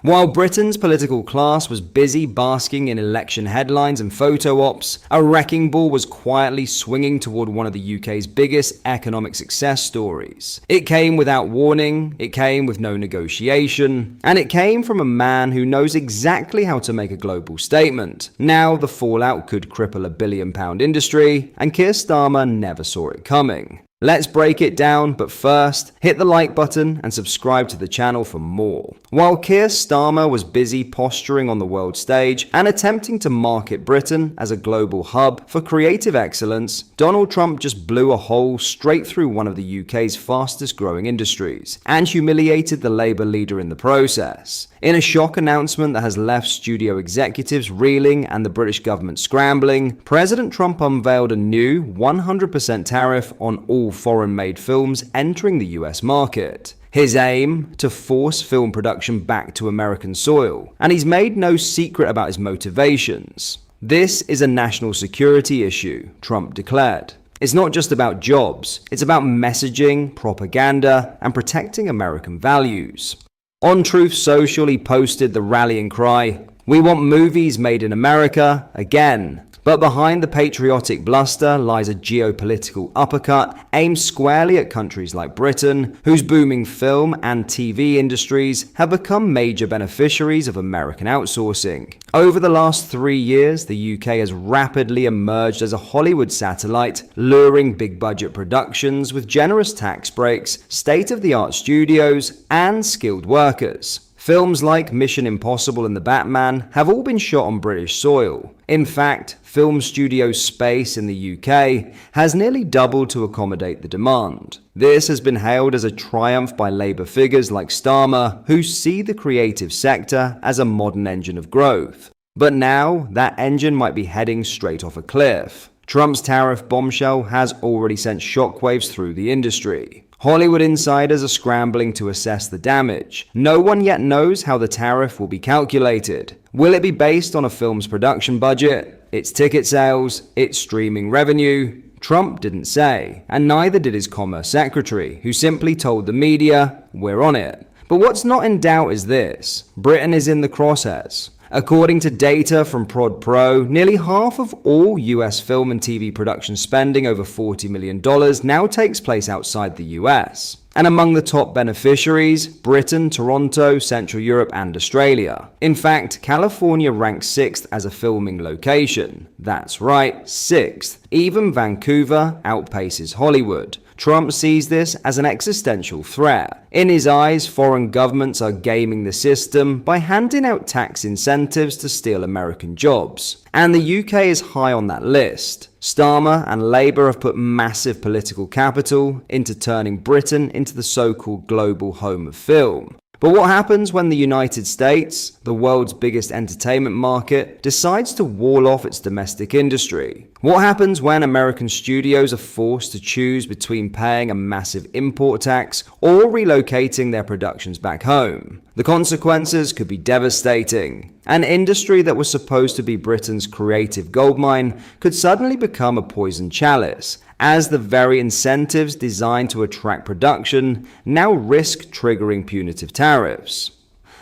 While Britain's political class was busy basking in election headlines and photo ops, a wrecking ball was quietly swinging toward one of the UK's biggest economic success stories. It came without warning, it came with no negotiation, and it came from a man who knows exactly how to make a global statement. Now the fallout could cripple a billion-pound industry, and Keir Starmer never saw it coming. Let's break it down, but first, hit the like button and subscribe to the channel for more. While Keir Starmer was busy posturing on the world stage and attempting to market Britain as a global hub for creative excellence, Donald Trump just blew a hole straight through one of the UK's fastest growing industries and humiliated the Labour leader in the process. In a shock announcement that has left studio executives reeling and the British government scrambling, President Trump unveiled a new 100% tariff on all foreign-made films entering the US market. His aim? To force film production back to American soil, and he's made no secret about his motivations. This is a national security issue, Trump declared. It's not just about jobs, it's about messaging, propaganda, and protecting American values. On Truth Social, he posted the rallying cry, "We want movies made in America, again." But behind the patriotic bluster lies a geopolitical uppercut aimed squarely at countries like Britain, whose booming film and TV industries have become major beneficiaries of American outsourcing. Over the last 3 years, the UK has rapidly emerged as a Hollywood satellite, luring big-budget productions with generous tax breaks, state-of-the-art studios, and skilled workers. Films like Mission Impossible and The Batman have all been shot on British soil. In fact, film studio space in the UK has nearly doubled to accommodate the demand. This has been hailed as a triumph by Labour figures like Starmer, who see the creative sector as a modern engine of growth. But now, that engine might be heading straight off a cliff. Trump's tariff bombshell has already sent shockwaves through the industry. Hollywood insiders are scrambling to assess the damage. No one yet knows how the tariff will be calculated. Will it be based on a film's production budget, its ticket sales, its streaming revenue? Trump didn't say, and neither did his Commerce Secretary, who simply told the media, "We're on it." But what's not in doubt is this: Britain is in the crosshairs. According to data from Prod Pro, nearly half of all US film and TV production spending over $40 million now takes place outside the US. And among the top beneficiaries, Britain, Toronto, Central Europe, and Australia. In fact, California ranks 6th as a filming location. That's right, 6th. Even Vancouver outpaces Hollywood. Trump sees this as an existential threat. In his eyes, foreign governments are gaming the system by handing out tax incentives to steal American jobs. And the UK is high on that list. Starmer and Labour have put massive political capital into turning Britain into the so-called global home of film. But what happens when the United States, the world's biggest entertainment market, decides to wall off its domestic industry? What happens when American studios are forced to choose between paying a massive import tax or relocating their productions back home? The consequences could be devastating. An industry that was supposed to be Britain's creative goldmine could suddenly become a poisoned chalice, as the very incentives designed to attract production now risk triggering punitive tariffs.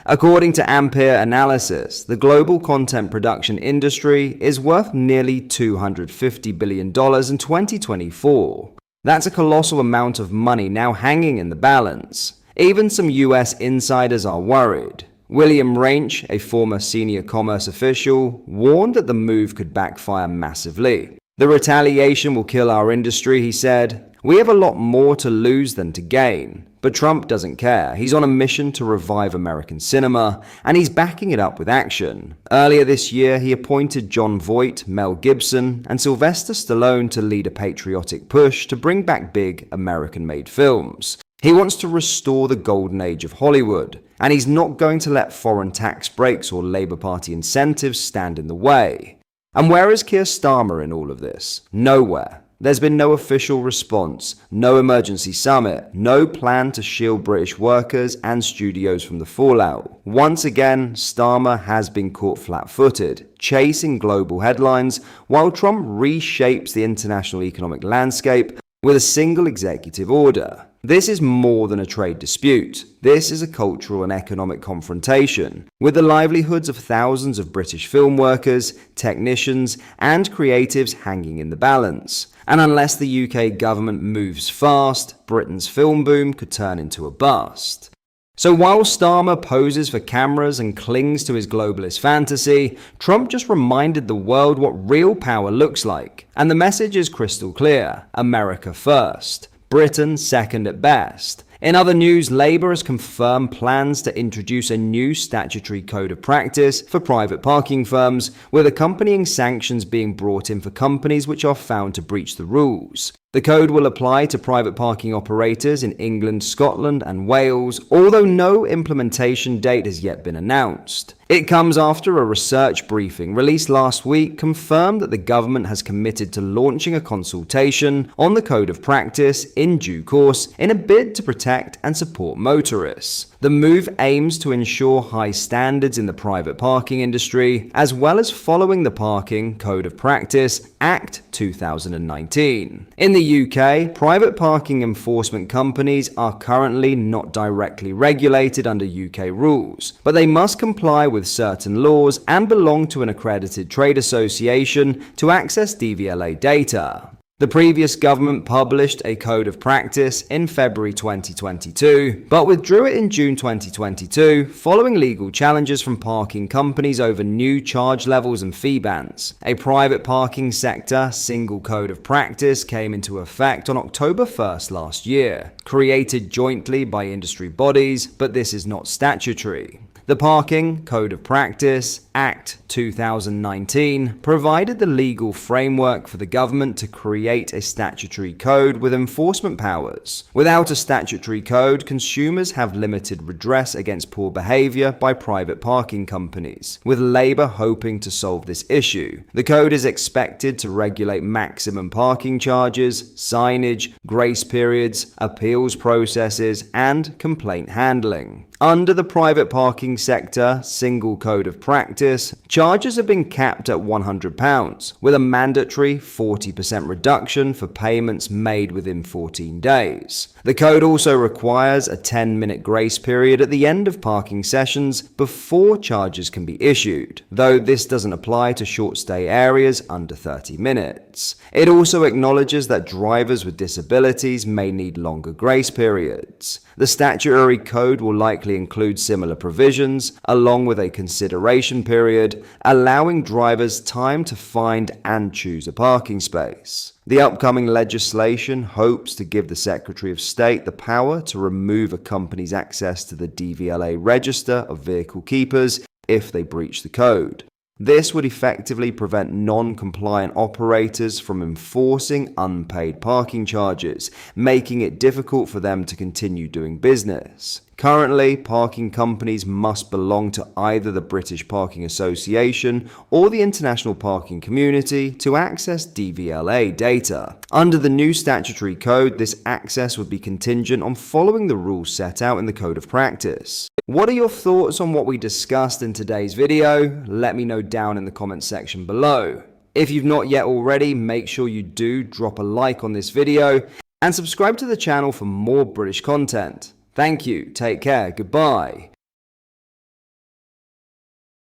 According to Ampere Analysis, the global content production industry is worth nearly $250 billion in 2024. That's a colossal amount of money now hanging in the balance. Even some US insiders are worried. William Rainch, a former senior commerce official, warned that the move could backfire massively. "The retaliation will kill our industry," he said. "We have a lot more to lose than to gain." But Trump doesn't care. He's on a mission to revive American cinema, and he's backing it up with action. Earlier this year, he appointed Jon Voight, Mel Gibson, and Sylvester Stallone to lead a patriotic push to bring back big American-made films. He wants to restore the golden age of Hollywood, and he's not going to let foreign tax breaks or Labour Party incentives stand in the way. And where is Keir Starmer in all of this? Nowhere. There's been no official response, no emergency summit, no plan to shield British workers and studios from the fallout. Once again, Starmer has been caught flat-footed, chasing global headlines, while Trump reshapes the international economic landscape with a single executive order. This is more than a trade dispute. This is a cultural and economic confrontation, with the livelihoods of thousands of British film workers, technicians, and creatives hanging in the balance. And unless the UK government moves fast, Britain's film boom could turn into a bust. So while Starmer poses for cameras and clings to his globalist fantasy, Trump just reminded the world what real power looks like. And the message is crystal clear: America first, Britain second at best. In other news, Labour has confirmed plans to introduce a new statutory code of practice for private parking firms, with accompanying sanctions being brought in for companies which are found to breach the rules. The code will apply to private parking operators in England, Scotland, and Wales, although no implementation date has yet been announced. It comes after a research briefing released last week confirmed that the government has committed to launching a consultation on the code of practice in due course in a bid to protect and support motorists. The move aims to ensure high standards in the private parking industry, as well as following the Parking Code of Practice Act 2019. In the UK, private parking enforcement companies are currently not directly regulated under UK rules, but they must comply with certain laws and belong to an accredited trade association to access DVLA data. The previous government published a code of practice in February 2022, but withdrew it in June 2022 following legal challenges from parking companies over new charge levels and fee bands. A private parking sector single code of practice came into effect on October 1st last year, created jointly by industry bodies, but this is not statutory. The Parking Code of Practice Act 2019 provided the legal framework for the government to create a statutory code with enforcement powers. Without a statutory code, consumers have limited redress against poor behavior by private parking companies, with Labour hoping to solve this issue. The code is expected to regulate maximum parking charges, signage, grace periods, appeals processes, and complaint handling. Under the private parking sector single code of practice, charges have been capped at £100, with a mandatory 40% reduction for payments made within 14 days. The code also requires a 10-minute grace period at the end of parking sessions before charges can be issued, though this doesn't apply to short stay areas under 30 minutes. It also acknowledges that drivers with disabilities may need longer grace periods. The statutory code will likely include similar provisions, along with a consideration period, allowing drivers time to find and choose a parking space. The upcoming legislation hopes to give the Secretary of State the power to remove a company's access to the DVLA register of vehicle keepers if they breach the code. This would effectively prevent non-compliant operators from enforcing unpaid parking charges, making it difficult for them to continue doing business. Currently, parking companies must belong to either the British Parking Association or the International Parking Community to access DVLA data. Under the new statutory code, this access would be contingent on following the rules set out in the Code of Practice. What are your thoughts on what we discussed in today's video? Let me know down in the comments section below. If you've not yet already, make sure you do drop a like on this video and subscribe to the channel for more British content. Thank you, take care, goodbye.